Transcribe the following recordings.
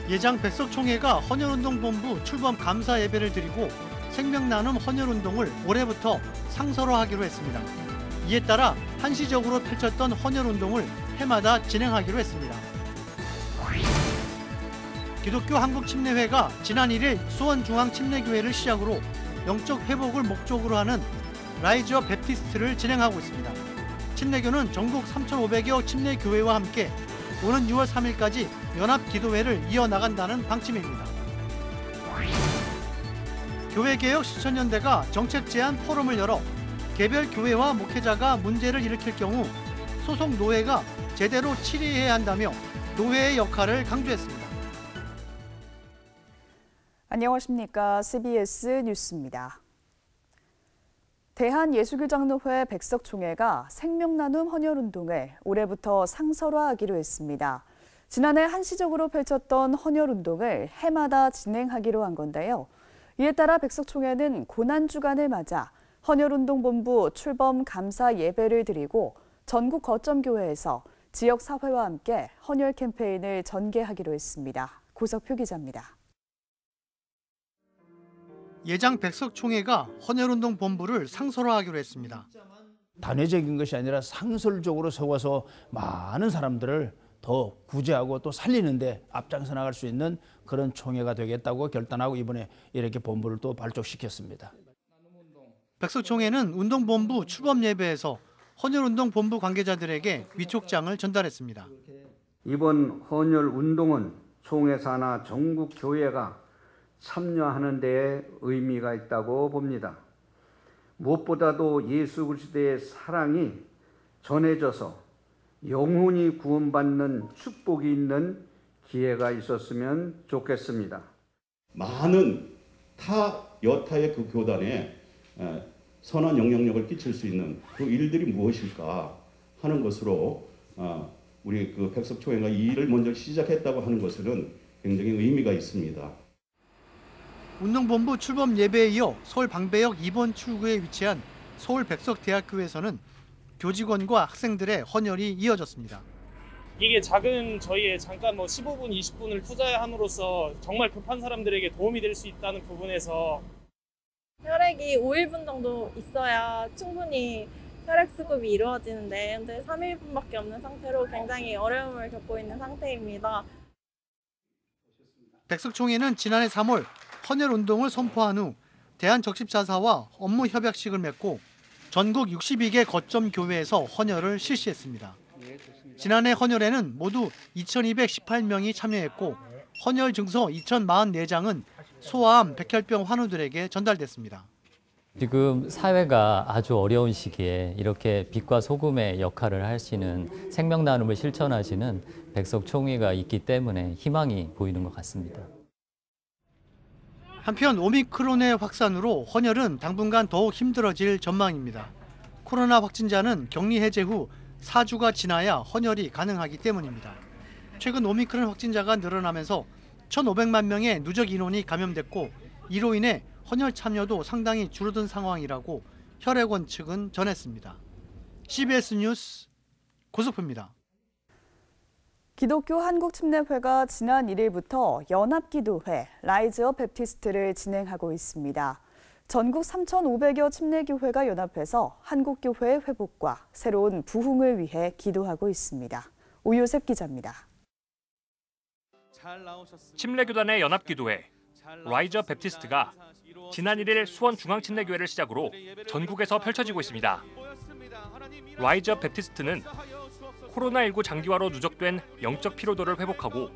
예장 백석총회가 헌혈운동본부 출범 감사 예배를 드리고 생명나눔 헌혈운동을 올해부터 상설화하기로 했습니다. 이에 따라 한시적으로 펼쳤던 헌혈운동을 해마다 진행하기로 했습니다. 기독교 한국침례회가 지난 1일 수원중앙침례교회를 시작으로 영적 회복을 목적으로 하는 라이즈업 베프티스트를 진행하고 있습니다. 침례교는 전국 3,500여 침례교회와 함께 오는 6월 3일까지 연합기도회를 이어나간다는 방침입니다. 교회개혁 실천연대가 정책제안 포럼을 열어 개별 교회와 목회자가 문제를 일으킬 경우 소속 노회가 제대로 치리해야 한다며 노회의 역할을 강조했습니다. 안녕하십니까. CBS 뉴스입니다. 대한예수교장로회 백석총회가 생명나눔 헌혈운동을 올해부터 상설화하기로 했습니다. 지난해 한시적으로 펼쳤던 헌혈운동을 해마다 진행하기로 한 건데요. 이에 따라 백석총회는 고난주간을 맞아 헌혈운동본부 출범 감사 예배를 드리고 전국 거점교회에서 지역사회와 함께 헌혈 캠페인을 전개하기로 했습니다. 고석표 기자입니다. 예장 백석총회가 헌혈운동본부를 상설화하기로 했습니다. 단회적인 것이 아니라 상설적으로 세워서 많은 사람들을 더 구제하고 또 살리는데 앞장서 나갈 수 있는 그런 총회가 되겠다고 결단하고 이번에 이렇게 본부를 또 발족시켰습니다. 백석총회는 운동본부 출범 예배에서 헌혈운동본부 관계자들에게 위촉장을 전달했습니다. 이번 헌혈운동은 총회 산하 전국 교회가 참여하는 데에 의미가 있다고 봅니다. 무엇보다도 예수 그리스도의 사랑이 전해져서 영혼이 구원받는 축복이 있는 기회가 있었으면 좋겠습니다. 많은 여타의 그 교단에 선한 영향력을 끼칠 수 있는 그 일들이 무엇일까 하는 것으로 우리 그 백석총회가 이 일을 먼저 시작했다고 하는 것은 굉장히 의미가 있습니다. 운동본부 출범 예배에 이어 서울 방배역 2번 출구에 위치한 서울 백석대학교에서는 교직원과 학생들의 헌혈이 이어졌습니다. 이게 작은 저희의 잠깐 15분, 20분을 투자함으로써 정말 급한 사람들에게 도움이 될 수 있다는 부분에서 혈액이 5일분 정도 있어야 충분히 혈액 수급이 이루어지는데 현재 3일분밖에 없는 상태로 굉장히 어려움을 겪고 있는 상태입니다. 백석총회는 지난해 3월 헌혈운동을 선포한 후 대한적십자사와 업무 협약식을 맺고 전국 62개 거점 교회에서 헌혈을 실시했습니다. 지난해 헌혈에는 모두 2,218명이 참여했고 헌혈 증서 2,044장은 소아암, 백혈병 환우들에게 전달됐습니다. 지금 사회가 아주 어려운 시기에 이렇게 빛과 소금의 역할을 하시는 생명나눔을 실천하시는 백석총회가 있기 때문에 희망이 보이는 것 같습니다. 한편 오미크론의 확산으로 헌혈은 당분간 더욱 힘들어질 전망입니다. 코로나 확진자는 격리 해제 후 4주가 지나야 헌혈이 가능하기 때문입니다. 최근 오미크론 확진자가 늘어나면서 1,500만 명의 누적 인원이 감염됐고 이로 인해 헌혈 참여도 상당히 줄어든 상황이라고 혈액원 측은 전했습니다. CBS 뉴스 고석표입니다. 기독교 한국침례회가 지난 1일부터 연합기도회 라이즈업 베프티스트를 진행하고 있습니다. 전국 3,500여 침례교회가 연합해서 한국교회의 회복과 새로운 부흥을 위해 기도하고 있습니다. 오요셉 기자입니다. 침례교단의 연합기도회 라이즈업 베프티스트가 지난 1일 수원중앙침례교회를 시작으로 전국에서 펼쳐지고 있습니다. 라이즈업 베프티스트는 코로나19 장기화로 누적된 영적 피로도를 회복하고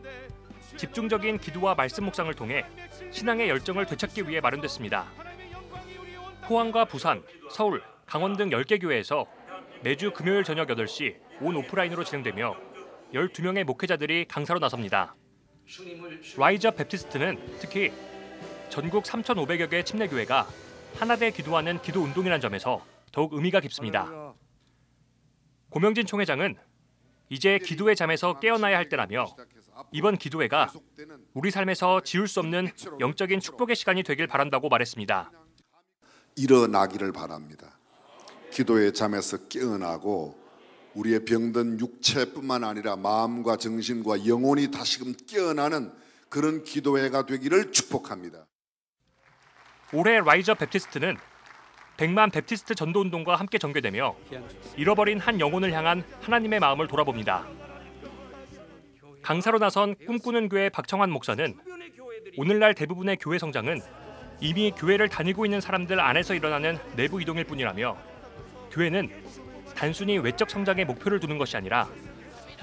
집중적인 기도와 말씀 묵상을 통해 신앙의 열정을 되찾기 위해 마련됐습니다. 포항과 부산, 서울, 강원 등 10개 교회에서 매주 금요일 저녁 8시 온 오프라인으로 진행되며 12명의 목회자들이 강사로 나섭니다. 라이즈업 베프티스트는 특히 전국 3,500여 개 침례교회가 하나되 기도하는 기도 운동이라는 점에서 더욱 의미가 깊습니다. 고명진 총회장은 이제 기도의 잠에서 깨어나야 할 때라며 이번 기도회가 우리 삶에서 지울 수 없는 영적인 축복의 시간이 되길 바란다고 말했습니다. 일어나기를 바랍니다. 기도의 잠에서 깨어나고 우리의 병든 육체뿐만 아니라 마음과 정신과 영혼이 다시금 깨어나는 그런 기도회가 되기를 축복합니다. 올해 라이즈업 베프티스트는 100만 베프티스트 전도운동과 함께 전개되며 잃어버린 한 영혼을 향한 하나님의 마음을 돌아봅니다. 강사로 나선 꿈꾸는 교회 박청환 목사는 오늘날 대부분의 교회 성장은 이미 교회를 다니고 있는 사람들 안에서 일어나는 내부 이동일 뿐이라며 교회는 단순히 외적 성장에 목표를 두는 것이 아니라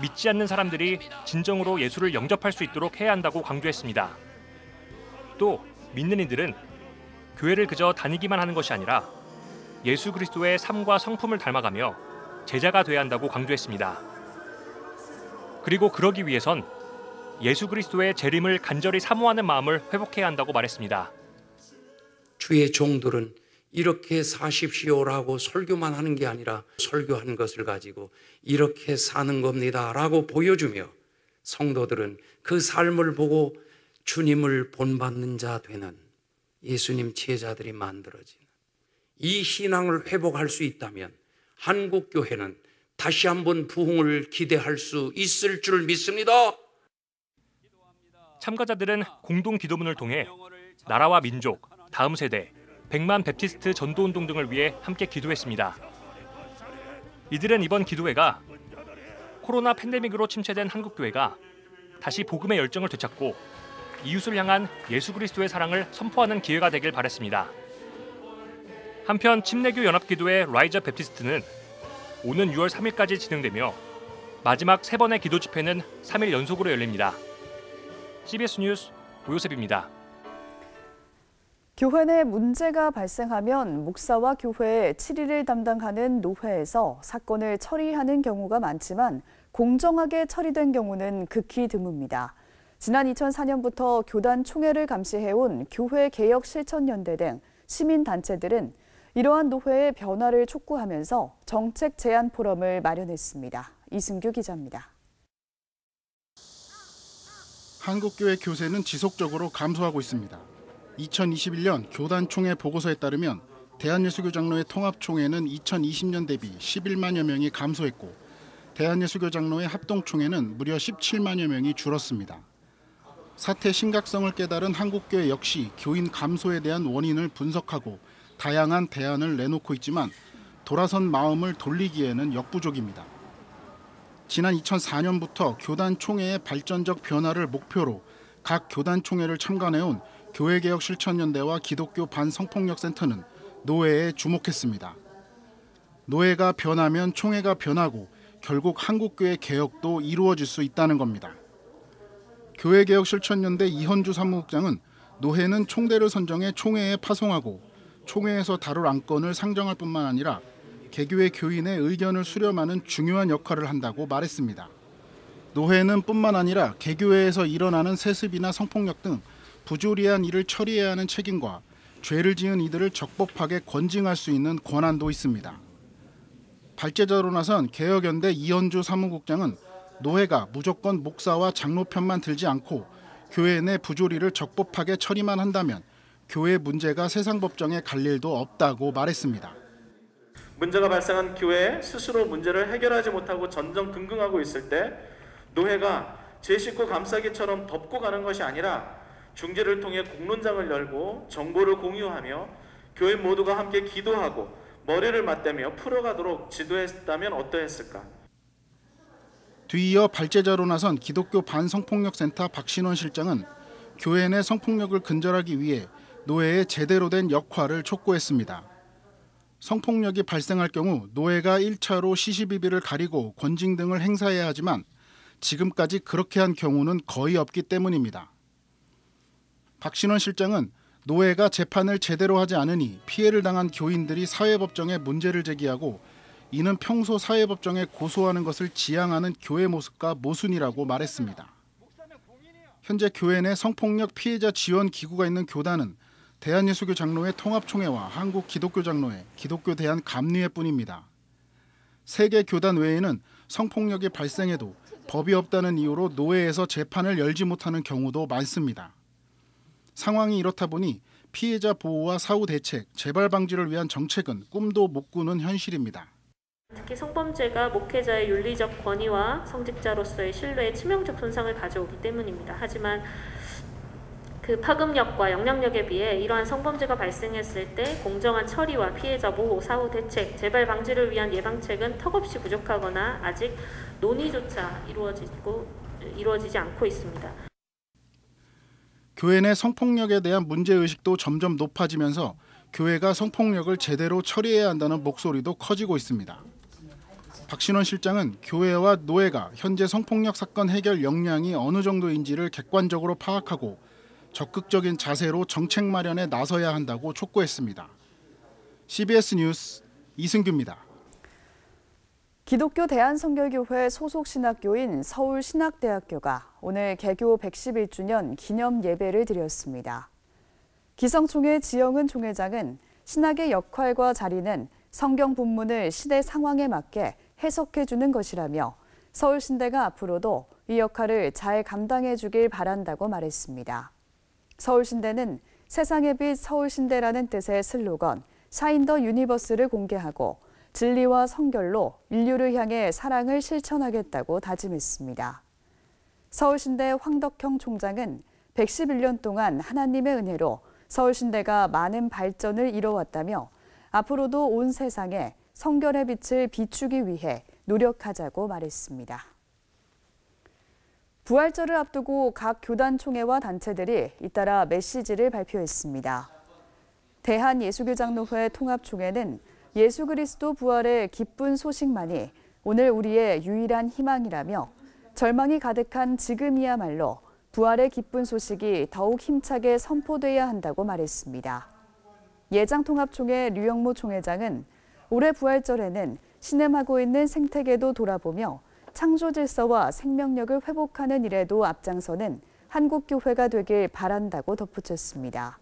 믿지 않는 사람들이 진정으로 예수를 영접할 수 있도록 해야 한다고 강조했습니다. 또 믿는 이들은 교회를 그저 다니기만 하는 것이 아니라 예수 그리스도의 삶과 성품을 닮아가며 제자가 돼야 한다고 강조했습니다. 그리고 그러기 위해선 예수 그리스도의 재림을 간절히 사모하는 마음을 회복해야 한다고 말했습니다. 주의 종들은 이렇게 사십시오라고 설교만 하는 게 아니라 설교한 것을 가지고 이렇게 사는 겁니다라고 보여주며 성도들은 그 삶을 보고 주님을 본받는 자 되는 예수님 제자들이 만들어지는 이 신앙을 회복할 수 있다면 한국 교회는 다시 한번 부흥을 기대할 수 있을 줄 믿습니다. 참가자들은 공동 기도문을 통해 나라와 민족, 다음 세대, 100만 베프티스트 전도운동 등을 위해 함께 기도했습니다. 이들은 이번 기도회가 코로나 팬데믹으로 침체된 한국교회가 다시 복음의 열정을 되찾고 이웃을 향한 예수 그리스도의 사랑을 선포하는 기회가 되길 바랬습니다. 한편 침례교 연합기도회 라이즈업 베프티스트는 오는 6월 3일까지 진행되며 마지막 3번의 기도 집회는 3일 연속으로 열립니다. CBS 뉴스 오요셉입니다. 교회 내 문제가 발생하면 목사와 교회의 7일을 담당하는 노회에서 사건을 처리하는 경우가 많지만 공정하게 처리된 경우는 극히 드뭅니다. 지난 2004년부터 교단 총회를 감시해온 교회개혁실천연대 등 시민단체들은 이러한 노회의 변화를 촉구하면서 정책 제안 포럼을 마련했습니다. 이승규 기자입니다. 한국교회 교세는 지속적으로 감소하고 있습니다. 2021년 교단 총회 보고서에 따르면 대한예수교장로회 통합총회는 2020년 대비 11만여 명이 감소했고 대한예수교장로회 합동총회는 무려 17만여 명이 줄었습니다. 사태 심각성을 깨달은 한국교회 역시 교인 감소에 대한 원인을 분석하고 다양한 대안을 내놓고 있지만 돌아선 마음을 돌리기에는 역부족입니다. 지난 2004년부터 교단 총회의 발전적 변화를 목표로 각 교단 총회를 참관해온 교회개혁실천연대와 기독교 반성폭력센터는 노회에 주목했습니다. 노회가 변하면 총회가 변하고 결국 한국교회 개혁도 이루어질 수 있다는 겁니다. 교회개혁실천연대 이현주 사무국장은 노회는 총대를 선정해 총회에 파송하고 총회에서 다룰 안건을 상정할 뿐만 아니라 개교회 교인의 의견을 수렴하는 중요한 역할을 한다고 말했습니다. 노회는 뿐만 아니라 개교회에서 일어나는 세습이나 성폭력 등 부조리한 일을 처리해야 하는 책임과 죄를 지은 이들을 적법하게 권징할 수 있는 권한도 있습니다. 발제자로 나선 개혁연대 이현주 사무국장은 노회가 무조건 목사와 장로 편만 들지 않고 교회 내 부조리를 적법하게 처리만 한다면 교회 문제가 세상 법정에 갈 일도 없다고 말했습니다. 문제가 발생한 교회에 스스로 문제를 해결하지 못하고 전전긍긍하고 있을 때 노회가 제 식구 감싸기처럼 덮고 가는 것이 아니라 중재를 통해 공론장을 열고 정보를 공유하며 교인 모두가 함께 기도하고 머리를 맞대며 풀어가도록 지도했다면 어떠했을까? 뒤이어 발제자로 나선 기독교 반성폭력센터 박신원 실장은 교회 내 성폭력을 근절하기 위해 노회의 제대로 된 역할을 촉구했습니다. 성폭력이 발생할 경우 노회가 1차로 시시비비를 가리고 권징 등을 행사해야 하지만 지금까지 그렇게 한 경우는 거의 없기 때문입니다. 박신원 실장은 노회가 재판을 제대로 하지 않으니 피해를 당한 교인들이 사회법정에 문제를 제기하고 이는 평소 사회법정에 고소하는 것을 지향하는 교회 모습과 모순이라고 말했습니다. 현재 교회 내 성폭력 피해자 지원 기구가 있는 교단은 대한예수교장로회 통합총회와 한국기독교장로회, 기독교대한감리회뿐입니다. 3개 교단 외에는 성폭력이 발생해도 법이 없다는 이유로 노회에서 재판을 열지 못하는 경우도 많습니다. 상황이 이렇다 보니 피해자 보호와 사후 대책, 재발 방지를 위한 정책은 꿈도 못 꾸는 현실입니다. 특히 성범죄가 목회자의 윤리적 권위와 성직자로서의 신뢰에 치명적 손상을 가져오기 때문입니다. 하지만 그 파급력과 영향력에 비해 이러한 성범죄가 발생했을 때 공정한 처리와 피해자 보호, 사후 대책, 재발 방지를 위한 예방책은 턱없이 부족하거나 아직 논의조차 이루어지지 않고 있습니다. 교회 내 성폭력에 대한 문제의식도 점점 높아지면서 교회가 성폭력을 제대로 처리해야 한다는 목소리도 커지고 있습니다. 박신원 실장은 교회와 노회가 현재 성폭력 사건 해결 역량이 어느 정도인지를 객관적으로 파악하고 적극적인 자세로 정책 마련에 나서야 한다고 촉구했습니다. CBS 뉴스 이승규입니다. 기독교 대한성결교회 소속 신학교인 서울신학대학교가 오늘 개교 111주년 기념 예배를 드렸습니다. 기성총회 지영은 총회장은 신학의 역할과 자리는 성경 본문을 시대 상황에 맞게 해석해주는 것이라며 서울신대가 앞으로도 이 역할을 잘 감당해주길 바란다고 말했습니다. 서울신대는 세상의 빛 서울신대라는 뜻의 슬로건 샤인 더 유니버스를 공개하고 진리와 성결로 인류를 향해 사랑을 실천하겠다고 다짐했습니다. 서울신대 황덕형 총장은 111년 동안 하나님의 은혜로 서울신대가 많은 발전을 이뤄왔다며 앞으로도 온 세상에 성결의 빛을 비추기 위해 노력하자고 말했습니다. 부활절을 앞두고 각 교단 총회와 단체들이 잇따라 메시지를 발표했습니다. 대한예수교장로회 통합총회는 예수 그리스도 부활의 기쁜 소식만이 오늘 우리의 유일한 희망이라며 절망이 가득한 지금이야말로 부활의 기쁜 소식이 더욱 힘차게 선포돼야 한다고 말했습니다. 예장통합총회 류영모 총회장은 올해 부활절에는 신음하고 있는 생태계도 돌아보며 창조 질서와 생명력을 회복하는 일에도 앞장서는 한국교회가 되길 바란다고 덧붙였습니다.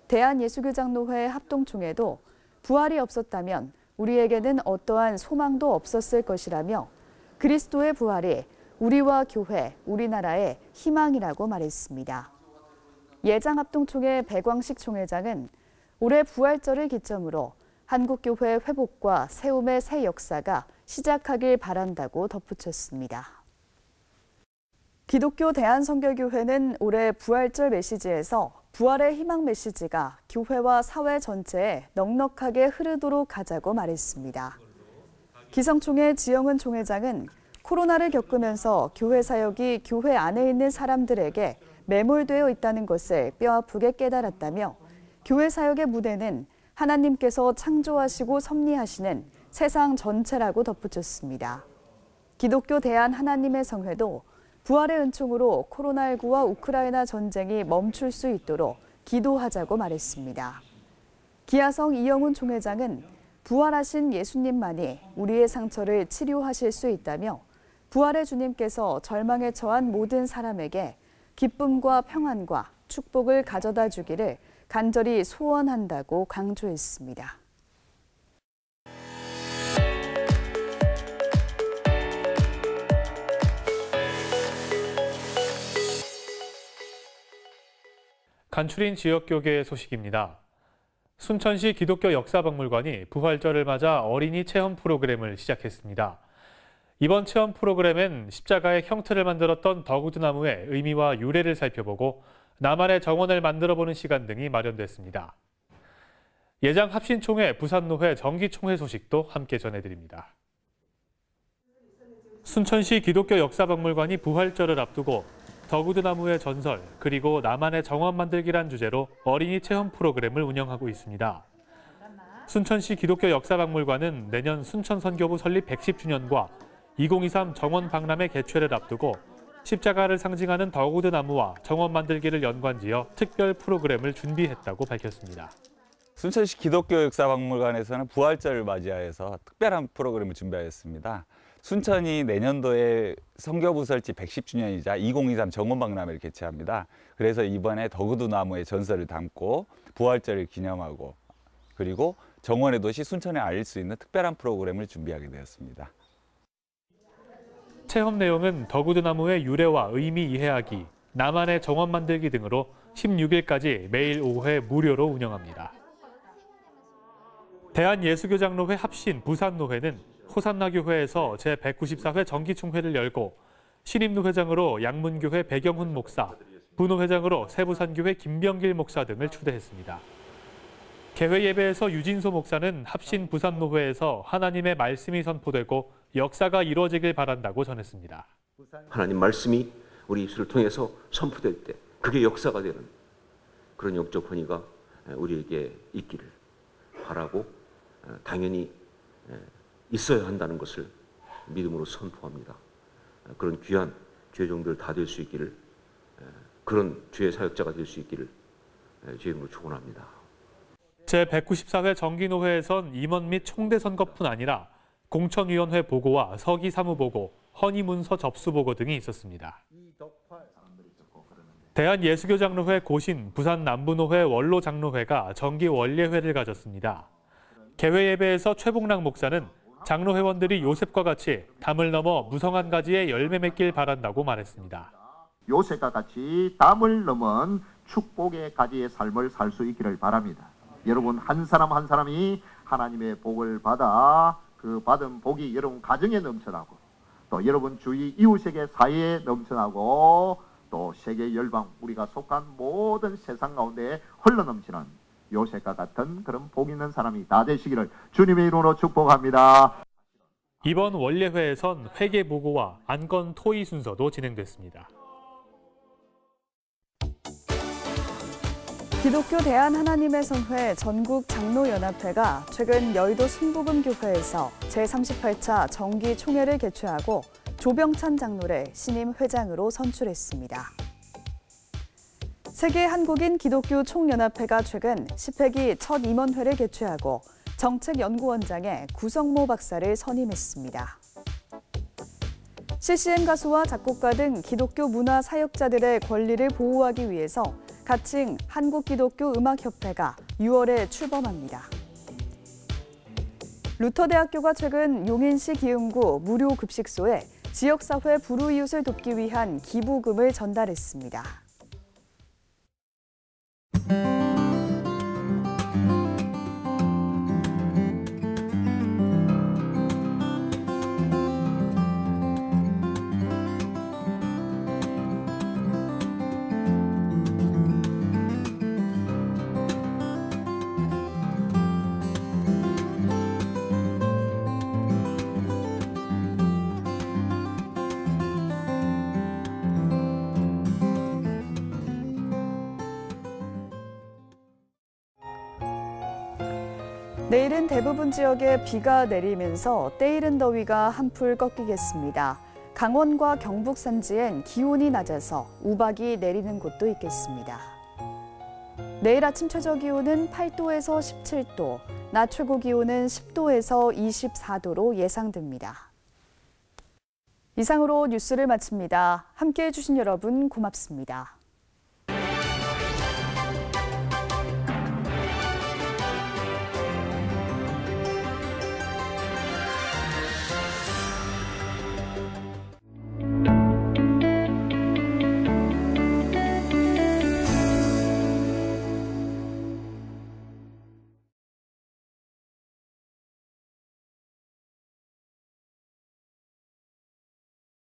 대한예수교장로회 합동총회도 부활이 없었다면 우리에게는 어떠한 소망도 없었을 것이라며 그리스도의 부활이 우리와 교회, 우리나라의 희망이라고 말했습니다. 예장합동총회 백광식 총회장은 올해 부활절을 기점으로 한국교회 회복과 세움의 새 역사가 시작하길 바란다고 덧붙였습니다. 기독교 대한성결교회는 올해 부활절 메시지에서 부활의 희망 메시지가 교회와 사회 전체에 넉넉하게 흐르도록 하자고 말했습니다. 기성총회 지영은 총회장은 코로나를 겪으면서 교회 사역이 교회 안에 있는 사람들에게 매몰되어 있다는 것을 뼈아프게 깨달았다며 교회 사역의 무대는 하나님께서 창조하시고 섭리하시는 세상 전체라고 덧붙였습니다. 기독교 대한 하나님의 성회도 부활의 은총으로 코로나19와 우크라이나 전쟁이 멈출 수 있도록 기도하자고 말했습니다. 기아성 이영훈 총회장은 부활하신 예수님만이 우리의 상처를 치료하실 수 있다며 부활의 주님께서 절망에 처한 모든 사람에게 기쁨과 평안과 축복을 가져다 주기를 간절히 소원한다고 강조했습니다. 간추린 지역교계 소식입니다. 순천시 기독교 역사박물관이 부활절을 맞아 어린이 체험 프로그램을 시작했습니다. 이번 체험 프로그램엔 십자가의 형태를 만들었던 덕우드나무의 의미와 유래를 살펴보고 나만의 정원을 만들어보는 시간 등이 마련됐습니다. 예장 합신총회 부산노회 정기총회 소식도 함께 전해드립니다. 순천시 기독교 역사박물관이 부활절을 앞두고 덕우드나무의 전설 그리고 나만의 정원 만들기란 주제로 어린이 체험 프로그램을 운영하고 있습니다. 순천시 기독교 역사박물관은 내년 순천선교부 설립 110주년과 2023 정원 박람회 개최를 앞두고 십자가를 상징하는 덕우드나무와 정원 만들기를 연관지어 특별 프로그램을 준비했다고 밝혔습니다. 순천시 기독교 역사박물관에서는 부활절을 맞이하여서 특별한 프로그램을 준비하였습니다. 순천이 내년도에 선교부 설치 110주년이자 2023 정원박람회를 개최합니다. 그래서 이번에 덕우드나무의 전설을 담고 부활절을 기념하고 그리고 정원의 도시 순천에 알릴 수 있는 특별한 프로그램을 준비하게 되었습니다. 체험 내용은 덕우드나무의 유래와 의미 이해하기, 나만의 정원 만들기 등으로 16일까지 매일 오후에 무료로 운영합니다. 대한예수교장로회 합신 부산노회는 호산나교회에서 제194회 정기총회를 열고 신임루 회장으로 양문교회 백영훈 목사, 분호회장으로 세부산교회 김병길 목사 등을 추대했습니다. 개회 예배에서 유진소 목사는 합신 부산노회에서 하나님의 말씀이 선포되고 역사가 이루어지길 바란다고 전했습니다. 하나님 말씀이 우리 입술을 통해서 선포될 때 그게 역사가 되는 그런 영적 권위가 우리에게 있기를 바라고 당연히 있어야 한다는 것을 믿음으로 선포합니다. 그런 귀한 죄종들 다 될 수 있기를, 그런 죄의 사역자가 될 수 있기를 주의 이름으로 축원합니다. 제194회 정기노회에선 임원 및 총대 선거뿐 아니라 공천위원회 보고와 서기 사무보고, 헌의문서 접수보고 등이 있었습니다. 대한예수교장로회 고신, 부산남부노회 원로장로회가 정기 원례회를 가졌습니다. 개회 예배에서 최봉락 목사는 장로 회원들이 요셉과 같이 담을 넘어 무성한 가지에 열매 맺길 바란다고 말했습니다. 요셉과 같이 담을 넘은 축복의 가지의 삶을 살 수 있기를 바랍니다. 여러분 한 사람 한 사람이 하나님의 복을 받아 그 받은 복이 여러분 가정에 넘쳐나고 또 여러분 주위 이웃에게 사회에 넘쳐나고 또 세계 열방 우리가 속한 모든 세상 가운데 흘러넘치는 요셉과 같은 그런 복 있는 사람이 다 되시기를 주님의 이름으로 축복합니다. 이번 원례회에선 회계 보고와 안건 토의 순서도 진행됐습니다. 기독교 대한하나님의 선회 전국장로연합회가 최근 여의도 순복음교회에서 제38차 정기총회를 개최하고 조병찬 장로를 신임 회장으로 선출했습니다. 세계 한국인 기독교 총연합회가 최근 10회기 첫 임원회를 개최하고 정책연구원장에 구성모 박사를 선임했습니다. CCM 가수와 작곡가 등 기독교 문화 사역자들의 권리를 보호하기 위해서 가칭 한국기독교음악협회가 6월에 출범합니다. 루터대학교가 최근 용인시 기흥구 무료급식소에 지역사회 불우이웃을 돕기 위한 기부금을 전달했습니다. 내일은 대부분 지역에 비가 내리면서 때이른 더위가 한풀 꺾이겠습니다. 강원과 경북 산지엔 기온이 낮아서 우박이 내리는 곳도 있겠습니다. 내일 아침 최저 기온은 8도에서 17도, 낮 최고 기온은 10도에서 24도로 예상됩니다. 이상으로 뉴스를 마칩니다. 함께해 주신 여러분 고맙습니다.